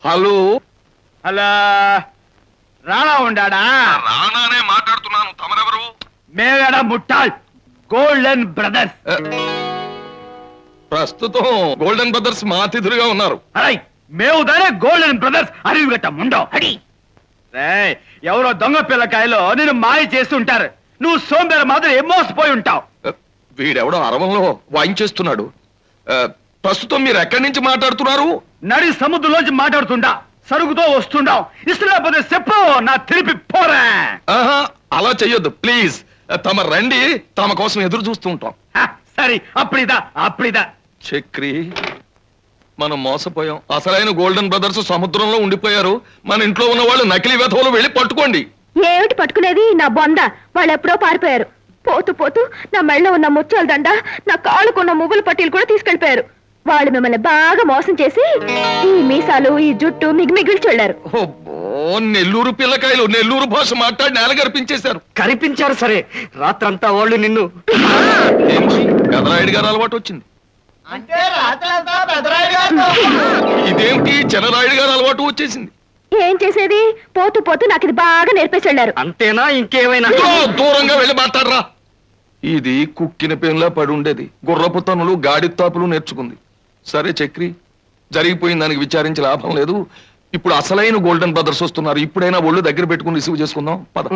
Hello hello Rana ఉండాడా? రానానే మాట్లాడుతున్నాను. తమరెవరు? మేగడ ముట్టాల్ గోల్డెన్ బ్రదర్స్. ప్రస్తుతం గోల్డెన్ బ్రదర్స్ మా అతిథులుగా ఉన్నారు. అరై మేము దానే గోల్డెన్ బ్రదర్స్ అరివి గట్ట ముండో అడి. రేయ్, ఎవరో దొంగ పిల్లకాయలో నేను మాయ చేస్తుంటారు. నువ్వు సోంబేర మాత్రం ఏం మోసపోయి ఉంటావు. వీడెవడో అరవంలో వాయించేస్తున్నాడు. ప్రస్తుతం మీరు ఎక్కడి నుంచి మాట్లాడుతున్నారు? నడి సముద్రంలోంచి మాట్లాడుతుండా. సరుగుతో వస్తుండావు. ఇష్టం లేకపోతే చెప్పు, నా తిరిపి పోరా. ఆహా, అలా చెయ్యొద్దు ప్లీజ్. తమ రండి, తమ కోసం ఎదురు చూస్తూ ఉంటాం. సరే, అప్పుడిదా చక్రి, మనం మోసపోయాం. అసలైన గోల్డెన్ బ్రదర్స్ సముద్రంలో ఉండిపోయారు. మన ఇంట్లో ఉన్న వాళ్ళు నకిలీ వెధవలు వెళ్ళి పట్టుకోండి. ఏమిటి పట్టుకునేది? నా బొంద. వాళ్ళు ఎప్పుడో పారిపోయారు. పోతూ పోతూ నా మెళ్ళలో ఉన్న ముత్యాల దండ, నా కాళ్ళకున్న ముగ్గులు పట్టీలు కూడా తీసుకెళ్లిపోయారు. వాళ్ళు మిమ్మల్ని బాగా మోసం చేసి ఈ మీసాలు, ఈ జుట్టు మిగిలిచి వెళ్ళారు. నెల్లూరు పిల్లకాయలు నెల్లూరు భాష మాట్లాడి నేల గర్పించేశారు. కనిపించారు. సరే, రాత్రంతా వాళ్ళు నిన్ను పెదరాయుడు గారు అలవాటు వచ్చింది. ఇదేమిటి చెన్నరాయుడు గారు అలవాటు వచ్చేసింది. ఏం చేసేది? పోతూ పోతూ నాకు ఇది బాగా నేర్పేసి వెళ్ళారు. అంతేనా? ఇంకేమైనా? దూరంగా వెళ్ళి మాట్లాడరా. ఇది కుక్కిన పెన్లా పడి ఉండేది. గుర్రపు తనులు, గాడి తాపులు నేర్చుకుంది. సరే చక్రి, జరిగిపోయిన దానికి విచారించి లాభం లేదు. ఇప్పుడు అసలైన గోల్డెన్ బ్రదర్స్ వస్తున్నారు. ఇప్పుడైనా ఒళ్ళు దగ్గర పెట్టుకుని రిసీవ్ చేసుకుందాం. పద.